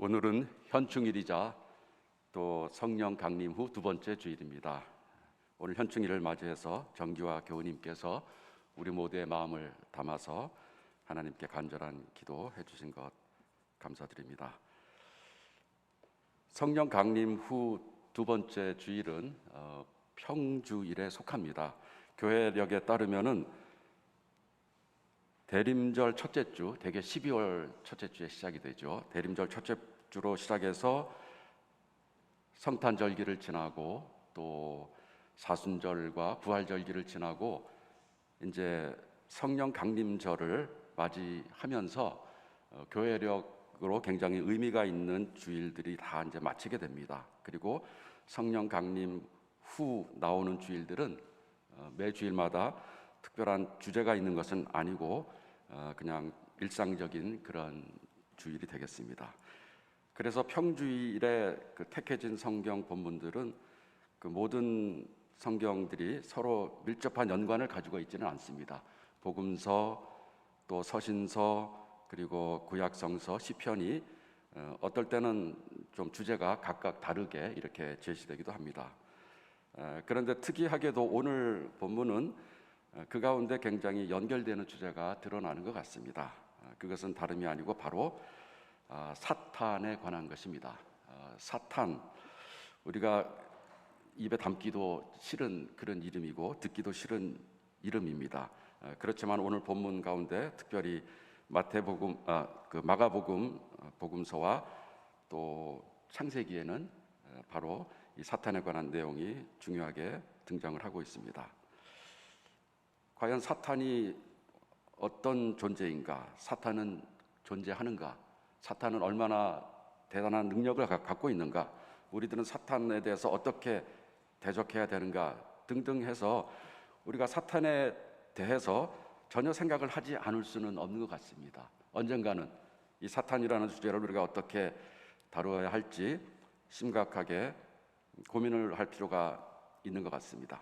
오늘은 현충일이자 또 성령 강림 후 두 번째 주일입니다. 오늘 현충일을 맞이해서 정기와 교우님께서 우리 모두의 마음을 담아서 하나님께 간절한 기도해 주신 것 감사드립니다. 성령 강림 후 두 번째 주일은 평주일에 속합니다. 교회력에 따르면은 대림절 첫째 주, 대개 12월 첫째 주에 시작이 되죠. 대림절 첫째 주로 시작해서 성탄절기를 지나고 또 사순절과 부활절기를 지나고 이제 성령 강림절을 맞이하면서 교회력으로 굉장히 의미가 있는 주일들이 다 이제 마치게 됩니다. 그리고 성령 강림 후 나오는 주일들은 매 주일마다 특별한 주제가 있는 것은 아니고 그냥 일상적인 그런 주일이 되겠습니다. 그래서 평주일에 택해진 성경 본문들은 그 모든 성경들이 서로 밀접한 연관을 가지고 있지는 않습니다. 복음서, 또 서신서, 그리고 구약성서, 시편이 어떨 때는 좀 주제가 각각 다르게 이렇게 제시되기도 합니다. 그런데 특이하게도 오늘 본문은 그 가운데 굉장히 연결되는 주제가 드러나는 것 같습니다. 그것은 다름이 아니고 바로 사탄에 관한 것입니다. 사탄, 우리가 입에 담기도 싫은 그런 이름이고 듣기도 싫은 이름입니다. 그렇지만 오늘 본문 가운데 특별히 마태복음, 마가복음 복음서와 또 창세기에는 바로 이 사탄에 관한 내용이 중요하게 등장을 하고 있습니다. 과연 사탄이 어떤 존재인가? 사탄은 존재하는가? 사탄은 얼마나 대단한 능력을 갖고 있는가? 우리들은 사탄에 대해서 어떻게 대적해야 되는가? 등등 해서 우리가 사탄에 대해서 전혀 생각을 하지 않을 수는 없는 것 같습니다. 언젠가는 이 사탄이라는 주제를 우리가 어떻게 다루어야 할지 심각하게 고민을 할 필요가 있는 것 같습니다.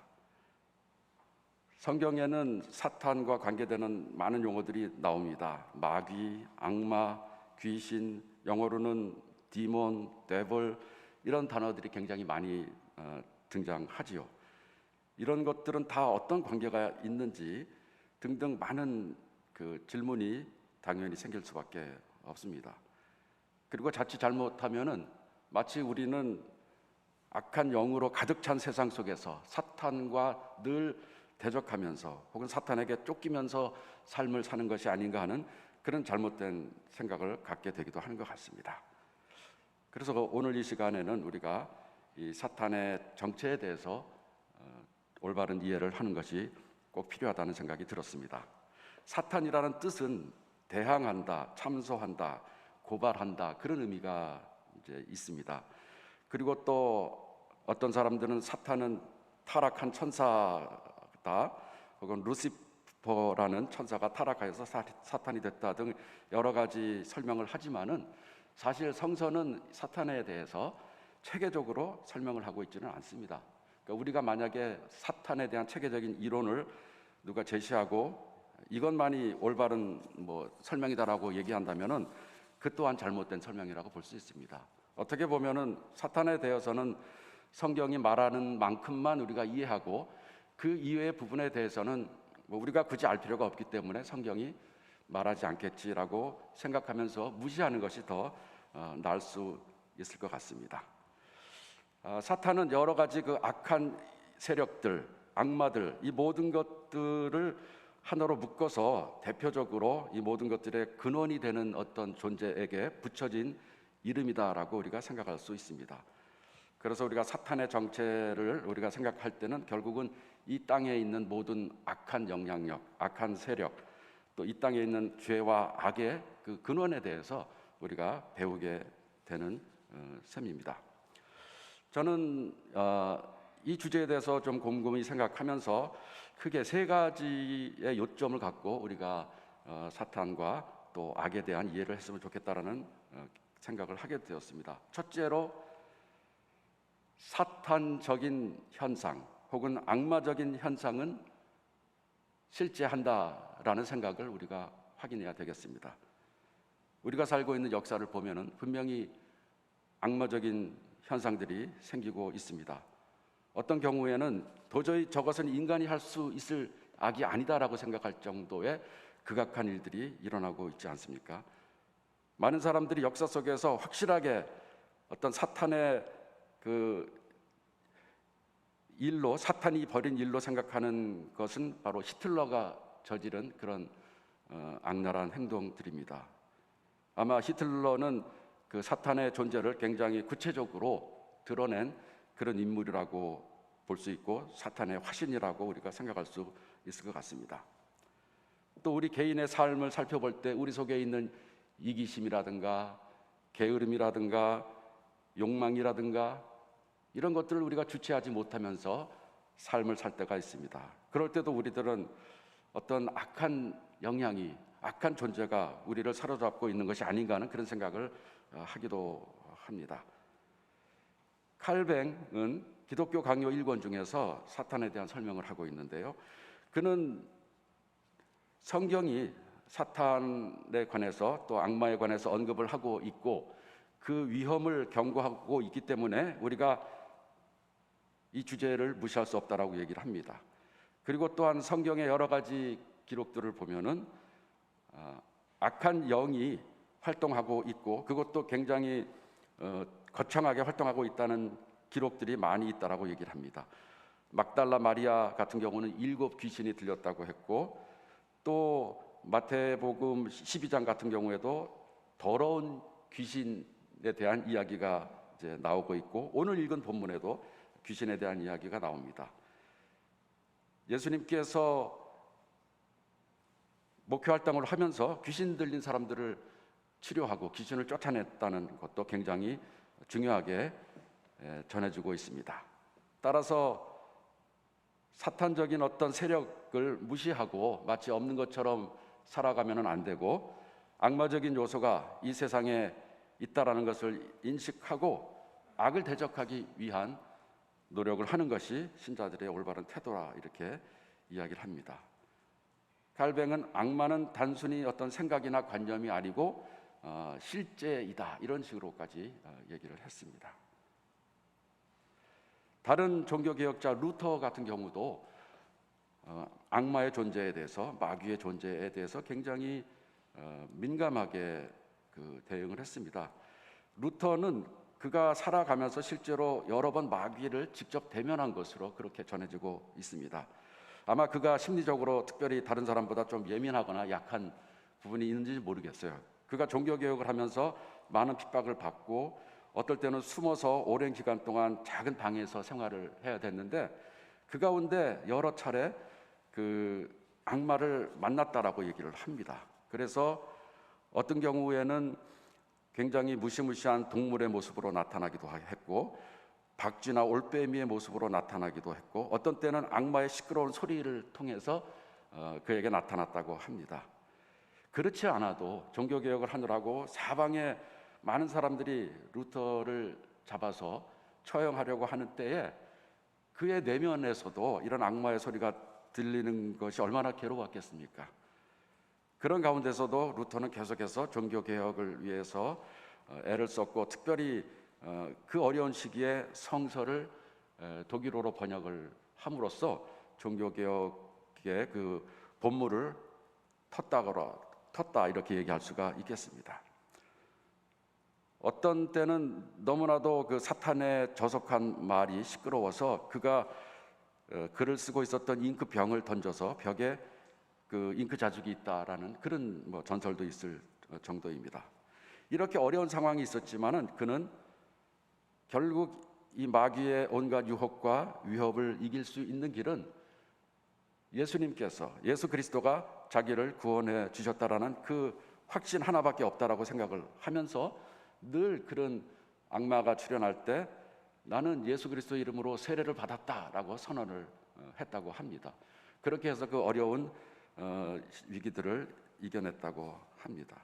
성경에는 사탄과 관계되는 많은 용어들이 나옵니다. 마귀, 악마, 귀신, 영어로는 디몬, 데블, 이런 단어들이 굉장히 많이 등장하지요. 이런 것들은 다 어떤 관계가 있는지 등등 많은 그 질문이 당연히 생길 수밖에 없습니다. 그리고 자칫 잘못하면은 마치 우리는 악한 영으로 가득 찬 세상 속에서 사탄과 늘 대적하면서 혹은 사탄에게 쫓기면서 삶을 사는 것이 아닌가 하는 그런 잘못된 생각을 갖게 되기도 하는 것 같습니다. 그래서 오늘 이 시간에는 우리가 이 사탄의 정체에 대해서 올바른 이해를 하는 것이 꼭 필요하다는 생각이 들었습니다. 사탄이라는 뜻은 대항한다, 참소한다, 고발한다, 그런 의미가 이제 있습니다. 그리고 또 어떤 사람들은 사탄은 타락한 천사다, 혹은 루시퍼라는 천사가 타락하여서 사탄이 됐다 등 여러 가지 설명을 하지만은 사실 성서는 사탄에 대해서 체계적으로 설명을 하고 있지는 않습니다. 그러니까 우리가 만약에 사탄에 대한 체계적인 이론을 누가 제시하고 이것만이 올바른 설명이다라고 얘기한다면은 그 또한 잘못된 설명이라고 볼 수 있습니다. 어떻게 보면은 사탄에 대해서는 성경이 말하는 만큼만 우리가 이해하고 그 이외의 부분에 대해서는 우리가 굳이 알 필요가 없기 때문에 성경이 말하지 않겠지라고 생각하면서 무시하는 것이 더 나을 수 있을 것 같습니다. 사탄은 여러 가지 그 악한 세력들, 악마들, 이 모든 것들을 하나로 묶어서 대표적으로 이 모든 것들의 근원이 되는 어떤 존재에게 붙여진 이름이다라고 우리가 생각할 수 있습니다. 그래서 우리가 사탄의 정체를 우리가 생각할 때는 결국은 이 땅에 있는 모든 악한 영향력, 악한 세력, 또 이 땅에 있는 죄와 악의 그 근원에 대해서 우리가 배우게 되는 셈입니다. 저는 이 주제에 대해서 좀 곰곰이 생각하면서 크게 세 가지의 요점을 갖고 우리가 사탄과 또 악에 대한 이해를 했으면 좋겠다라는 생각을 하게 되었습니다. 첫째로 사탄적인 현상 혹은 악마적인 현상은 실제한다라는 생각을 우리가 확인해야 되겠습니다. 우리가 살고 있는 역사를 보면은 분명히 악마적인 현상들이 생기고 있습니다. 어떤 경우에는 도저히 저것은 인간이 할 수 있을 악이 아니다라고 생각할 정도의 극악한 일들이 일어나고 있지 않습니까? 많은 사람들이 역사 속에서 확실하게 어떤 사탄의 그 일로, 사탄이 벌인 일로 생각하는 것은 바로 히틀러가 저지른 그런 악랄한 행동들입니다. 아마 히틀러는 그 사탄의 존재를 굉장히 구체적으로 드러낸 그런 인물이라고 볼 수 있고 사탄의 화신이라고 우리가 생각할 수 있을 것 같습니다. 또 우리 개인의 삶을 살펴볼 때 우리 속에 있는 이기심이라든가 게으름이라든가 욕망이라든가 이런 것들을 우리가 주체하지 못하면서 삶을 살 때가 있습니다. 그럴 때도 우리들은 어떤 악한 영향이, 악한 존재가 우리를 사로잡고 있는 것이 아닌가 하는 그런 생각을 하기도 합니다. 칼뱅은 기독교 강요 1권 중에서 사탄에 대한 설명을 하고 있는데요. 그는 성경이 사탄에 관해서 또 악마에 관해서 언급을 하고 있고 그 위험을 경고하고 있기 때문에 우리가 이 주제를 무시할 수 없다라고 얘기를 합니다. 그리고 또한 성경의 여러 가지 기록들을 보면은 악한 영이 활동하고 있고 그것도 굉장히 거창하게 활동하고 있다는 기록들이 많이 있다라고 얘기를 합니다. 막달라 마리아 같은 경우는 7 귀신이 들렸다고 했고 또 마태복음 12장 같은 경우에도 더러운 귀신에 대한 이야기가 이제 나오고 있고 오늘 읽은 본문에도 귀신에 대한 이야기가 나옵니다. 예수님께서 목회 활동을 하면서 귀신 들린 사람들을 치료하고 귀신을 쫓아냈다는 것도 굉장히 중요하게 전해지고 있습니다. 따라서 사탄적인 어떤 세력을 무시하고 마치 없는 것처럼 살아가면 안 되고 악마적인 요소가 이 세상에 있다라는 것을 인식하고 악을 대적하기 위한 노력을 하는 것이 신자들의 올바른 태도라 이렇게 이야기를 합니다. 칼뱅은 악마는 단순히 어떤 생각이나 관념이 아니고 실제이다 이런 식으로까지 얘기를 했습니다. 다른 종교개혁자 루터 같은 경우도 악마의 존재에 대해서 마귀의 존재에 대해서 굉장히 민감하게 대응을 했습니다. 루터는 그가 살아가면서 실제로 여러 번 마귀를 직접 대면한 것으로 그렇게 전해지고 있습니다. 아마 그가 심리적으로 특별히 다른 사람보다 좀 예민하거나 약한 부분이 있는지 모르겠어요. 그가 종교개혁을 하면서 많은 핍박을 받고 어떨 때는 숨어서 오랜 기간 동안 작은 방에서 생활을 해야 됐는데 그 가운데 여러 차례 그 악마를 만났다라고 얘기를 합니다. 그래서 어떤 경우에는 굉장히 무시무시한 동물의 모습으로 나타나기도 했고 박쥐나 올빼미의 모습으로 나타나기도 했고 어떤 때는 악마의 시끄러운 소리를 통해서 그에게 나타났다고 합니다. 그렇지 않아도 종교개혁을 하느라고 사방에 많은 사람들이 루터를 잡아서 처형하려고 하는 때에 그의 내면에서도 이런 악마의 소리가 들리는 것이 얼마나 괴로웠겠습니까? 그런 가운데서도 루터는 계속해서 종교개혁을 위해서 애를 썼고 특별히 그 어려운 시기에 성서를 독일어로 번역을 함으로써 종교개혁의 그 본물을 텄다 이렇게 얘기할 수가 있겠습니다. 어떤 때는 너무나도 그 사탄의 저속한 말이 시끄러워서 그가 글을 쓰고 있었던 잉크병을 던져서 벽에 그 잉크 자죽이 있다라는 그런 전설도 있을 정도입니다. 이렇게 어려운 상황이 있었지만은 그는 결국 이 마귀의 온갖 유혹과 위협을 이길 수 있는 길은 예수님께서 예수 그리스도가 자기를 구원해 주셨다라는 그 확신 하나밖에 없다라고 생각을 하면서 늘 그런 악마가 출현할 때 나는 예수 그리스도 이름으로 세례를 받았다라고 선언을 했다고 합니다. 그렇게 해서 그 어려운 위기들을 이겨냈다고 합니다.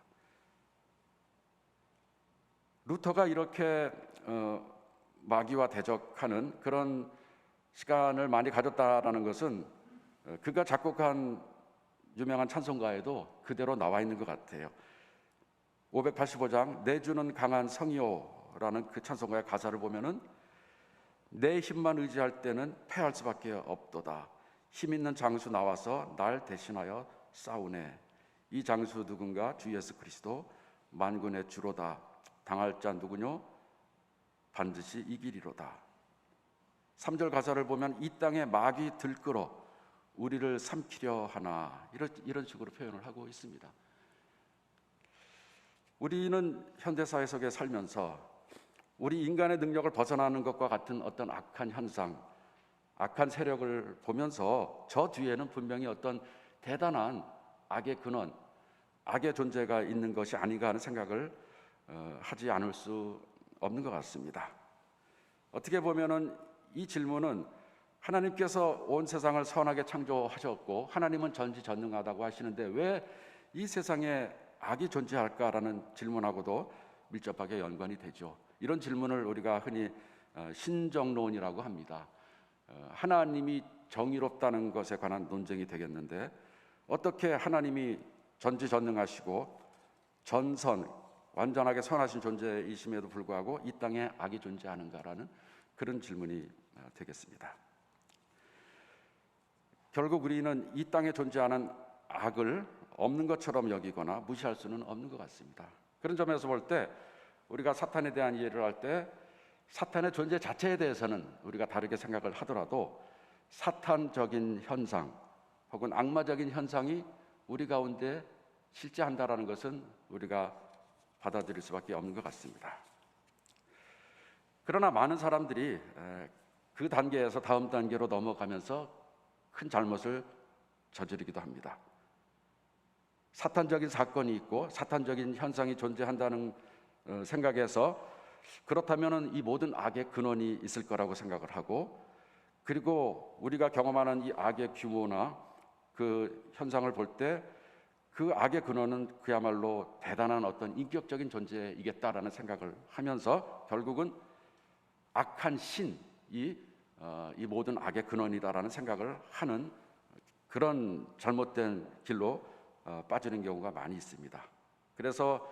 루터가 이렇게 마귀와 대적하는 그런 시간을 많이 가졌다라는 것은 그가 작곡한 유명한 찬송가에도 그대로 나와 있는 것 같아요. 585장 내 주는 강한 성이요 라는 그 찬송가의 가사를 보면은 내 힘만 의지할 때는 패할 수밖에 없도다. 힘 있는 장수 나와서 날 대신하여 싸우네. 이 장수 누군가? 주 예수 그리스도 만군의 주로다. 당할 자 누구뇨? 반드시 이기리로다. 3절 가사를 보면 이 땅에 마귀 들끓어 우리를 삼키려 하나, 이런 식으로 표현을 하고 있습니다. 우리는 현대사회 속에 살면서 우리 인간의 능력을 벗어나는 것과 같은 어떤 악한 현상, 악한 세력을 보면서 저 뒤에는 분명히 어떤 대단한 악의 근원, 악의 존재가 있는 것이 아닌가 하는 생각을 하지 않을 수 없는 것 같습니다. 어떻게 보면은 이 질문은 하나님께서 온 세상을 선하게 창조하셨고 하나님은 전지전능하다고 하시는데 왜 이 세상에 악이 존재할까라는 질문하고도 밀접하게 연관이 되죠. 이런 질문을 우리가 흔히 신정론이라고 합니다. 하나님이 정의롭다는 것에 관한 논쟁이 되겠는데 어떻게 하나님이 전지전능하시고 전선, 완전하게 선하신 존재이심에도 불구하고 이 땅에 악이 존재하는가라는 그런 질문이 되겠습니다. 결국 우리는 이 땅에 존재하는 악을 없는 것처럼 여기거나 무시할 수는 없는 것 같습니다. 그런 점에서 볼 때 우리가 사탄에 대한 이해를 할 때 사탄의 존재 자체에 대해서는 우리가 다르게 생각을 하더라도 사탄적인 현상 혹은 악마적인 현상이 우리 가운데 실제한다라는 것은 우리가 받아들일 수밖에 없는 것 같습니다. 그러나 많은 사람들이 그 단계에서 다음 단계로 넘어가면서 큰 잘못을 저지르기도 합니다. 사탄적인 사건이 있고 사탄적인 현상이 존재한다는 생각에서 그렇다면 이 모든 악의 근원이 있을 거라고 생각을 하고, 그리고 우리가 경험하는 이 악의 규모나 그 현상을 볼 때 그 악의 근원은 그야말로 대단한 어떤 인격적인 존재이겠다라는 생각을 하면서 결국은 악한 신이 이 모든 악의 근원이다라는 생각을 하는 그런 잘못된 길로 빠지는 경우가 많이 있습니다. 그래서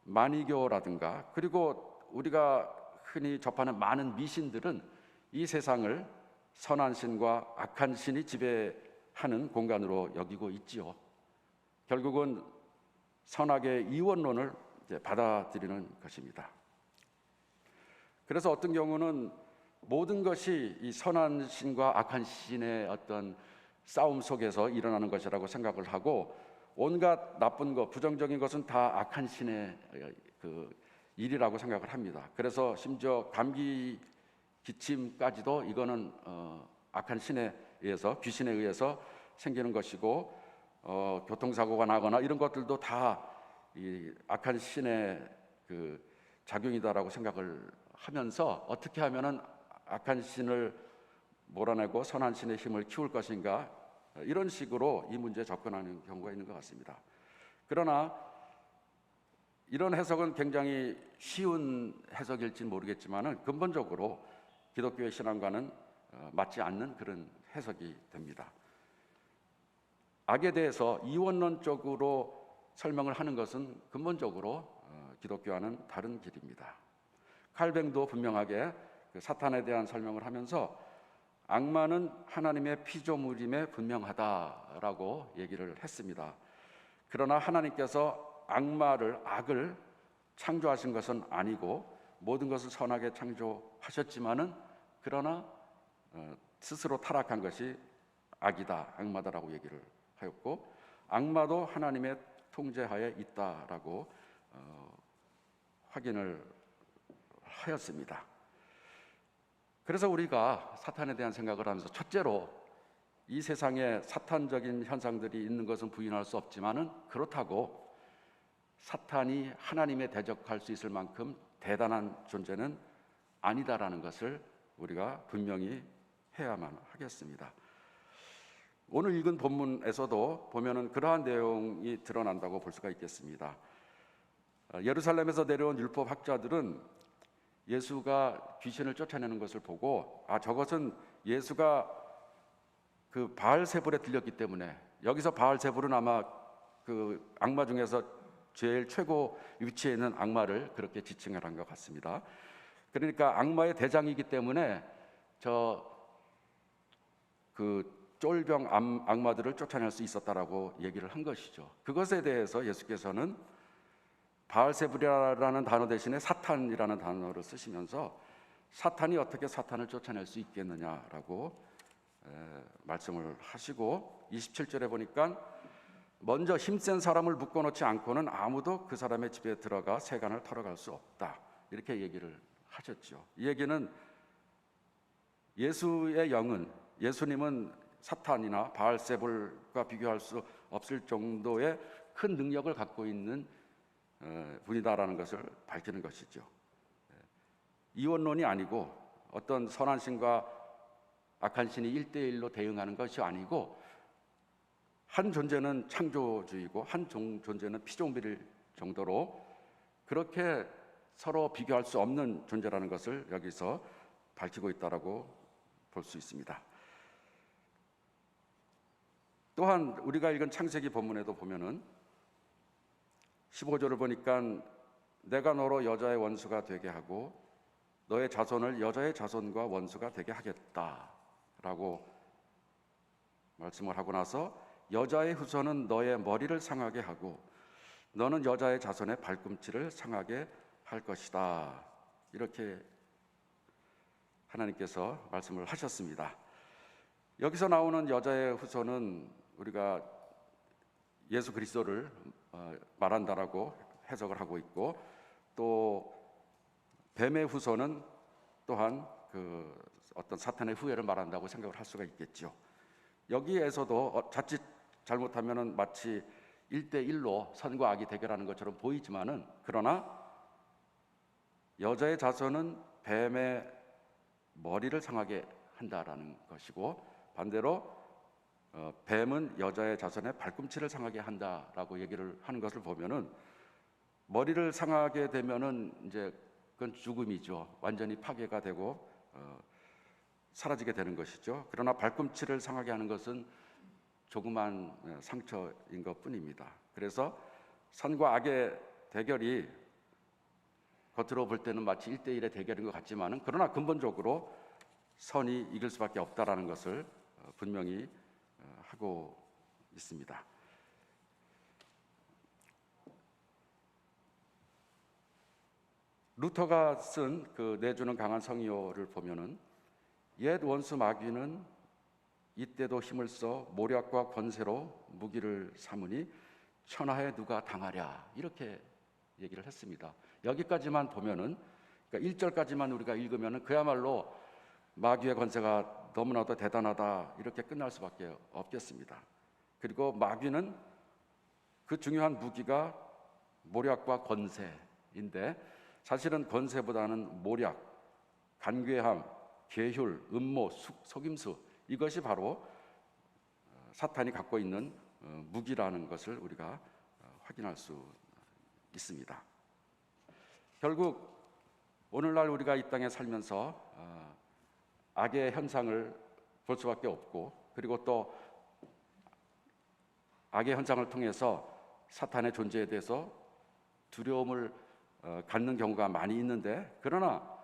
만이교라든가 그리고 우리가 흔히 접하는 많은 미신들은 이 세상을 선한 신과 악한 신이 지배하는 공간으로 여기고 있지요. 결국은 선악의 이원론을 받아들이는 것입니다. 그래서 어떤 경우는 모든 것이 이 선한 신과 악한 신의 어떤 싸움 속에서 일어나는 것이라고 생각을 하고 온갖 나쁜 것, 부정적인 것은 다 악한 신의 그 일이라고 생각을 합니다. 그래서 심지어 감기 기침까지도 이거는 악한 신에 의해서, 귀신에 의해서 생기는 것이고 교통사고가 나거나 이런 것들도 다 이 악한 신의 그 작용이다라고 생각을 하면서 어떻게 하면은 악한 신을 몰아내고 선한 신의 힘을 키울 것인가, 이런 식으로 이 문제에 접근하는 경우가 있는 것 같습니다. 그러나 이런 해석은 굉장히 쉬운 해석일지는 모르겠지만 근본적으로 기독교의 신앙과는 맞지 않는 그런 해석이 됩니다. 악에 대해서 이원론적으로 설명을 하는 것은 근본적으로 기독교와는 다른 길입니다. 칼뱅도 분명하게 그 사탄에 대한 설명을 하면서 악마는 하나님의 피조물임에 분명하다라고 얘기를 했습니다. 그러나 하나님께서 악을 창조하신 것은 아니고 모든 것을 선하게 창조하셨지만은 그러나 스스로 타락한 것이 악이다, 악마다라고 얘기를 하였고, 악마도 하나님의 통제하에 있다라고 확인을 하였습니다. 그래서 우리가 사탄에 대한 생각을 하면서 첫째로 이 세상에 사탄적인 현상들이 있는 것은 부인할 수 없지만은 그렇다고 사탄이 하나님에 대적할 수 있을 만큼 대단한 존재는 아니다라는 것을 우리가 분명히 해야만 하겠습니다. 오늘 읽은 본문에서도 보면은 그러한 내용이 드러난다고 볼 수가 있겠습니다. 예루살렘에서 내려온 율법 학자들은 예수가 귀신을 쫓아내는 것을 보고 저것은 예수가 그 바알세불에 들렸기 때문에, 여기서 바알세불은 아마 그 악마 중에서 제일 최고 위치에 있는 악마를 그렇게 지칭을 한 것 같습니다. 그러니까 악마의 대장이기 때문에 쫄병 악마들을 쫓아낼 수 있었다라고 얘기를 한 것이죠. 그것에 대해서 예수께서는 바알세불이라는 단어 대신에 사탄이라는 단어를 쓰시면서 사탄이 어떻게 사탄을 쫓아낼 수 있겠느냐라고 말씀을 하시고 27절에 보니까 먼저 힘센 사람을 묶어놓지 않고는 아무도 그 사람의 집에 들어가 세간을 털어갈 수 없다, 이렇게 얘기를 하셨죠. 이 얘기는 예수의 영은, 예수님은 사탄이나 바알세불과 비교할 수 없을 정도의 큰 능력을 갖고 있는 분이다라는 것을 밝히는 것이죠. 이원론이 아니고 어떤 선한 신과 악한 신이 1대1로 대응하는 것이 아니고 한 존재는 창조주이고 한 존재는 피조물일 정도로 그렇게 서로 비교할 수 없는 존재라는 것을 여기서 밝히고 있다라고 볼 수 있습니다. 또한 우리가 읽은 창세기 본문에도 보면은 15절을 보니까 내가 너로 여자의 원수가 되게 하고 너의 자손을 여자의 자손과 원수가 되게 하겠다라고 말씀을 하고 나서 여자의 후손은 너의 머리를 상하게 하고 너는 여자의 자손의 발꿈치를 상하게 할 것이다, 이렇게 하나님께서 말씀을 하셨습니다. 여기서 나오는 여자의 후손은 우리가 예수 그리스도를 말한다라고 해석을 하고 있고, 또 뱀의 후손은 또한 그 어떤 사탄의 후예를 말한다고 생각을 할 수가 있겠죠. 여기에서도 자칫 잘못하면은 마치 1대1로 선과 악이 대결하는 것처럼 보이지만은, 그러나 여자의 자손은 뱀의 머리를 상하게 한다라는 것이고, 반대로 뱀은 여자의 자손의 발꿈치를 상하게 한다라고 얘기를 하는 것을 보면은, 머리를 상하게 되면은 이제 그건 죽음이죠. 완전히 파괴가 되고 사라지게 되는 것이죠. 그러나 발꿈치를 상하게 하는 것은 조그만 상처인 것뿐입니다. 그래서 선과 악의 대결이 겉으로 볼 때는 마치 1대1의 대결인 것 같지만은, 그러나 근본적으로 선이 이길 수밖에 없다라는 것을 분명히 하고 있습니다. 루터가 쓴 그 내주는 강한 성의어를 보면은 옛 원수 마귀는 이때도 힘을 써 모략과 권세로 무기를 삼으니 천하에 누가 당하랴, 이렇게 얘기를 했습니다. 여기까지만 보면은, 그러니까 1절까지만 우리가 읽으면은 그야말로 마귀의 권세가 너무나도 대단하다, 이렇게 끝날 수밖에 없겠습니다. 그리고 마귀는 그 중요한 무기가 모략과 권세인데, 사실은 권세보다는 모략, 간괴함, 계율, 음모, 속임수, 이것이 바로 사탄이 갖고 있는 무기라는 것을 우리가 확인할 수 있습니다. 결국 오늘날 우리가 이 땅에 살면서 악의 현상을 볼 수밖에 없고, 그리고 또 악의 현상을 통해서 사탄의 존재에 대해서 두려움을 갖는 경우가 많이 있는데, 그러나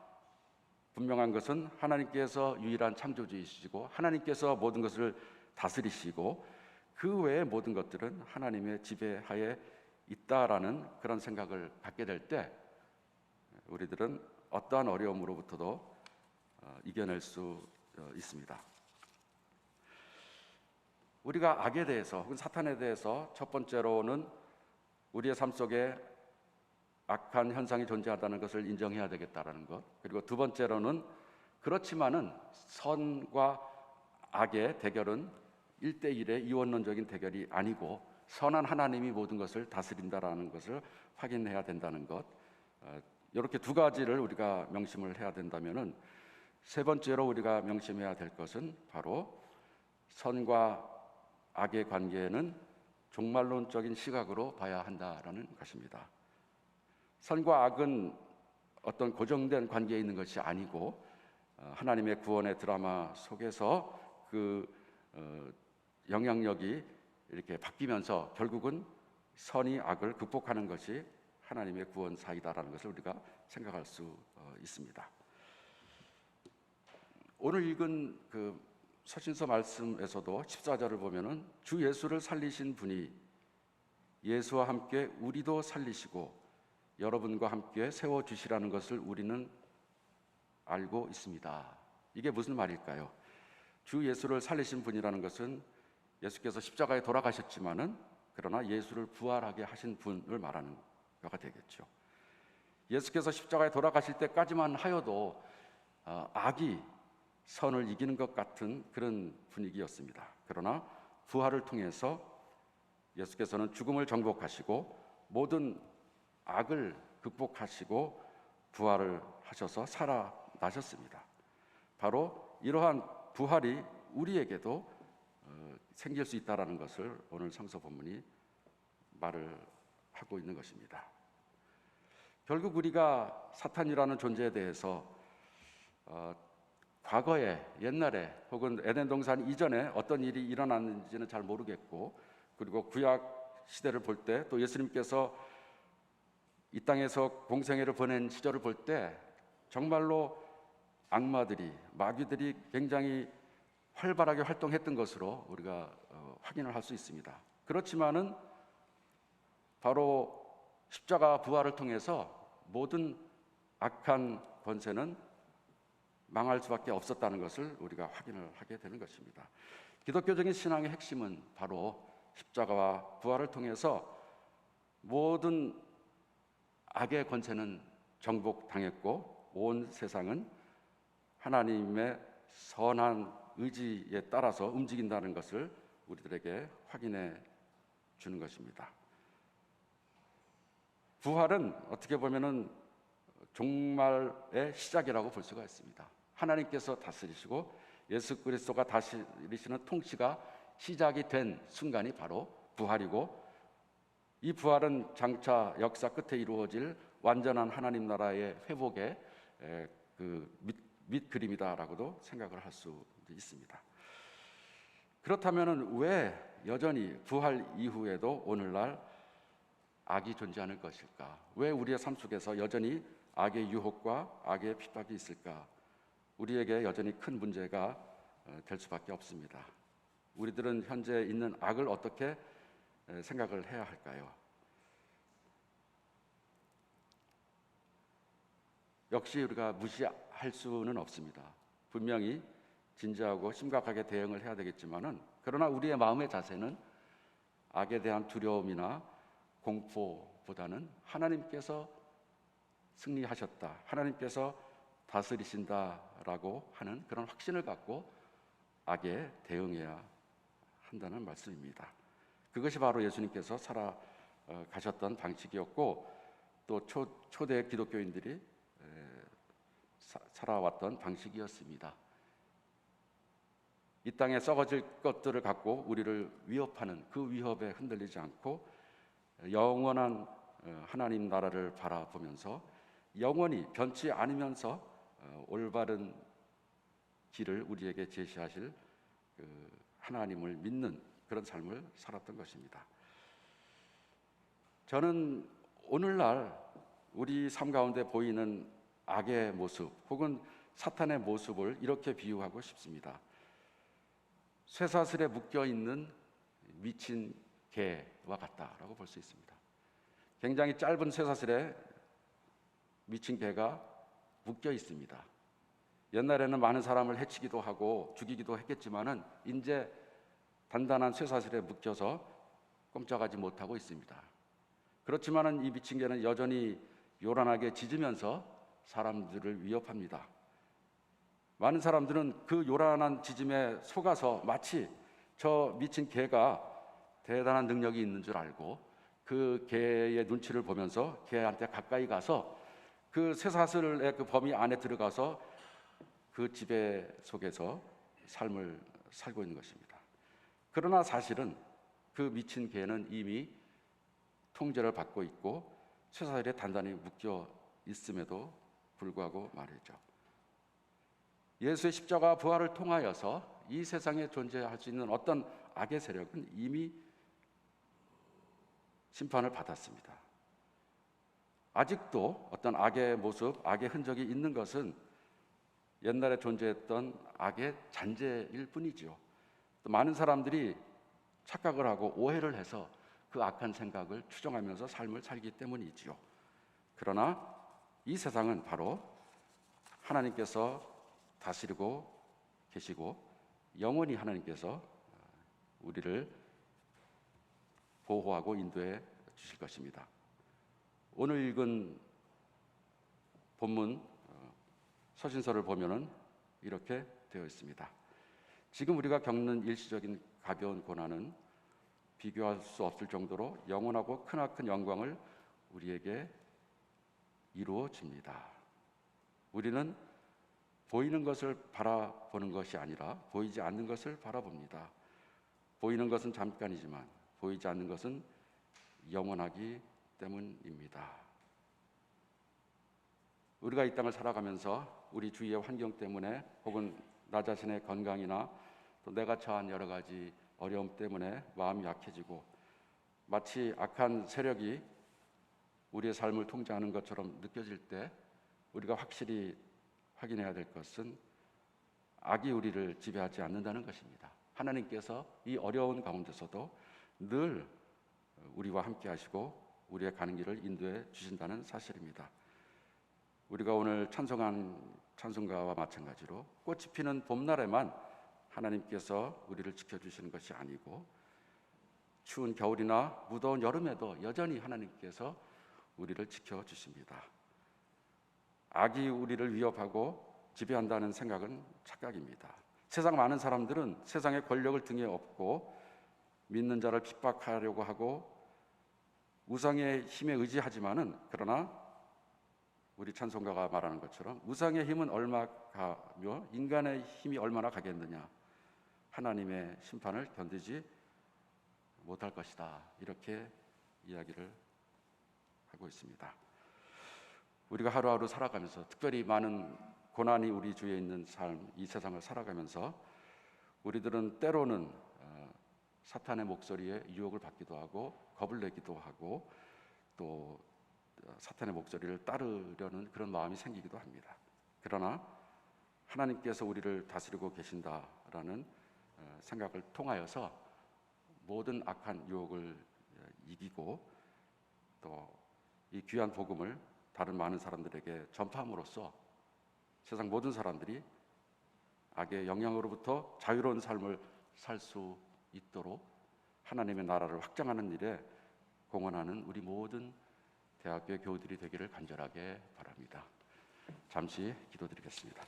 분명한 것은 하나님께서 유일한 창조주이시고 하나님께서 모든 것을 다스리시고 그 외의 모든 것들은 하나님의 지배하에 있다라는 그런 생각을 갖게 될 때 우리들은 어떠한 어려움으로부터도 이겨낼 수 있습니다. 우리가 악에 대해서 혹은 사탄에 대해서 첫 번째로는 우리의 삶 속에 악한 현상이 존재하다는 것을 인정해야 되겠다라는 것, 그리고 두 번째로는 그렇지만은 선과 악의 대결은 1대1의 이원론적인 대결이 아니고 선한 하나님이 모든 것을 다스린다라는 것을 확인해야 된다는 것, 이렇게 두 가지를 우리가 명심을 해야 된다면은, 세 번째로 우리가 명심해야 될 것은 바로 선과 악의 관계는 종말론적인 시각으로 봐야 한다라는 것입니다. 선과 악은 어떤 고정된 관계에 있는 것이 아니고 하나님의 구원의 드라마 속에서 그 영향력이 이렇게 바뀌면서 결국은 선이 악을 극복하는 것이 하나님의 구원사이다라는 것을 우리가 생각할 수 있습니다. 오늘 읽은 그 서신서 말씀에서도 14절을 보면은 주 예수를 살리신 분이 예수와 함께 우리도 살리시고 여러분과 함께 세워주시라는 것을 우리는 알고 있습니다. 이게 무슨 말일까요? 주 예수를 살리신 분이라는 것은 예수께서 십자가에 돌아가셨지만은 그러나 예수를 부활하게 하신 분을 말하는 거가 되겠죠. 예수께서 십자가에 돌아가실 때까지만 하여도 악이 선을 이기는 것 같은 그런 분위기였습니다. 그러나 부활을 통해서 예수께서는 죽음을 정복하시고 모든 악을 극복하시고 부활을 하셔서 살아나셨습니다. 바로 이러한 부활이 우리에게도 생길 수 있다라는 것을 오늘 성서 본문이 말을 하고 있는 것입니다. 결국 우리가 사탄이라는 존재에 대해서 과거에 옛날에 혹은 에덴 동산 이전에 어떤 일이 일어났는지는 잘 모르겠고, 그리고 구약 시대를 볼 때 또 예수님께서 이 땅에서 공생애를 보낸 시절을 볼 때 정말로 악마들이 마귀들이 굉장히 활발하게 활동했던 것으로 우리가 확인을 할 수 있습니다. 그렇지만은 바로 십자가 부활을 통해서 모든 악한 권세는 망할 수밖에 없었다는 것을 우리가 확인을 하게 되는 것입니다. 기독교적인 신앙의 핵심은 바로 십자가와 부활을 통해서 모든 악의 권세는 정복당했고 온 세상은 하나님의 선한 의지에 따라서 움직인다는 것을 우리들에게 확인해 주는 것입니다. 부활은 어떻게 보면은 종말의 시작이라고 볼 수가 있습니다. 하나님께서 다스리시고 예수 그리스도가 다스리시는 통치가 시작이 된 순간이 바로 부활이고, 이 부활은 장차 역사 끝에 이루어질 완전한 하나님 나라의 회복의 밑 그림이다라고도 생각을 할 수 있습니다. 그렇다면 왜 여전히 부활 이후에도 오늘날 악이 존재하는 것일까? 왜 우리의 삶 속에서 여전히 악의 유혹과 악의 핍박이 있을까? 우리에게 여전히 큰 문제가 될 수밖에 없습니다. 우리들은 현재 있는 악을 어떻게 생각을 해야 할까요? 역시 우리가 무시할 수는 없습니다. 분명히 진지하고 심각하게 대응을 해야 되겠지만은, 그러나 우리의 마음의 자세는 악에 대한 두려움이나 공포보다는 하나님께서 승리하셨다, 하나님께서 다스리신다라고 하는 그런 확신을 갖고 악에 대응해야 한다는 말씀입니다. 그것이 바로 예수님께서 살아가셨던 방식이었고, 또 초대 기독교인들이 살아왔던 방식이었습니다. 이 땅에 썩어질 것들을 갖고 우리를 위협하는 그 위협에 흔들리지 않고 영원한 하나님 나라를 바라보면서 영원히 변치 않으면서 올바른 길을 우리에게 제시하실 하나님을 믿는 그런 삶을 살았던 것입니다. 저는 오늘날 우리 삶 가운데 보이는 악의 모습 혹은 사탄의 모습을 이렇게 비유하고 싶습니다. 쇠사슬에 묶여있는 미친 개와 같다라고 볼 수 있습니다. 굉장히 짧은 쇠사슬에 미친 개가 묶여 있습니다. 옛날에는 많은 사람을 해치기도 하고 죽이기도 했겠지만은 이제 단단한 쇠사슬에 묶여서 꼼짝하지 못하고 있습니다. 그렇지만은 이 미친 개는 여전히 요란하게 짖으면서 사람들을 위협합니다. 많은 사람들은 그 요란한 짖음에 속아서 마치 저 미친 개가 대단한 능력이 있는 줄 알고 그 개의 눈치를 보면서 개한테 가까이 가서 그 쇠사슬의 그 범위 안에 들어가서 그 지배 속에서 삶을 살고 있는 것입니다. 그러나 사실은 그 미친 개는 이미 통제를 받고 있고 쇠사슬에 단단히 묶여 있음에도 불구하고 말이죠. 예수의 십자가 부활을 통하여서 이 세상에 존재할 수 있는 어떤 악의 세력은 이미 심판을 받았습니다. 아직도 어떤 악의 모습, 악의 흔적이 있는 것은 옛날에 존재했던 악의 잔재일 뿐이지요. 또 많은 사람들이 착각을 하고 오해를 해서 그 악한 생각을 추정하면서 삶을 살기 때문이지요. 그러나 이 세상은 바로 하나님께서 다스리고 계시고 영원히 하나님께서 우리를 보호하고 인도해 주실 것입니다. 오늘 읽은 본문 서신서를 보면은 이렇게 되어 있습니다. 지금 우리가 겪는 일시적인 가벼운 고난은 비교할 수 없을 정도로 영원하고 크나큰 영광을 우리에게 이루어집니다. 우리는 보이는 것을 바라보는 것이 아니라 보이지 않는 것을 바라봅니다. 보이는 것은 잠깐이지만 보이지 않는 것은 영원하기 때문입니다. 우리가 이 땅을 살아가면서 우리 주위의 환경 때문에 혹은 나 자신의 건강이나 또 내가 처한 여러 가지 어려움 때문에 마음이 약해지고 마치 악한 세력이 우리의 삶을 통제하는 것처럼 느껴질 때 우리가 확실히 확인해야 될 것은 악이 우리를 지배하지 않는다는 것입니다. 하나님께서 이 어려운 가운데서도 늘 우리와 함께 하시고 우리의 가는 길을 인도해 주신다는 사실입니다. 우리가 오늘 찬송한 찬송가와 마찬가지로 꽃이 피는 봄날에만 하나님께서 우리를 지켜주시는 것이 아니고 추운 겨울이나 무더운 여름에도 여전히 하나님께서 우리를 지켜주십니다. 악이 우리를 위협하고 지배한다는 생각은 착각입니다. 세상 많은 사람들은 세상의 권력을 등에 업고 믿는 자를 핍박하려고 하고 우상의 힘에 의지하지만은 그러나 우리 찬송가가 말하는 것처럼 우상의 힘은 얼마 가며 인간의 힘이 얼마나 가겠느냐. 하나님의 심판을 견디지 못할 것이다. 이렇게 이야기를 하고 있습니다. 우리가 하루하루 살아가면서 특별히 많은 고난이 우리 주위에 있는 삶, 이 세상을 살아가면서 우리들은 때로는 사탄의 목소리에 유혹을 받기도 하고 겁을 내기도 하고 또 사탄의 목소리를 따르려는 그런 마음이 생기기도 합니다. 그러나 하나님께서 우리를 다스리고 계신다라는 생각을 통하여서 모든 악한 유혹을 이기고 또 이 귀한 복음을 다른 많은 사람들에게 전파함으로써 세상 모든 사람들이 악의 영향으로부터 자유로운 삶을 살 수 있도록 하나님의 나라를 확장하는 일에 공헌하는 우리 모든 대학교의 교우들이 되기를 간절하게 바랍니다. 잠시 기도드리겠습니다.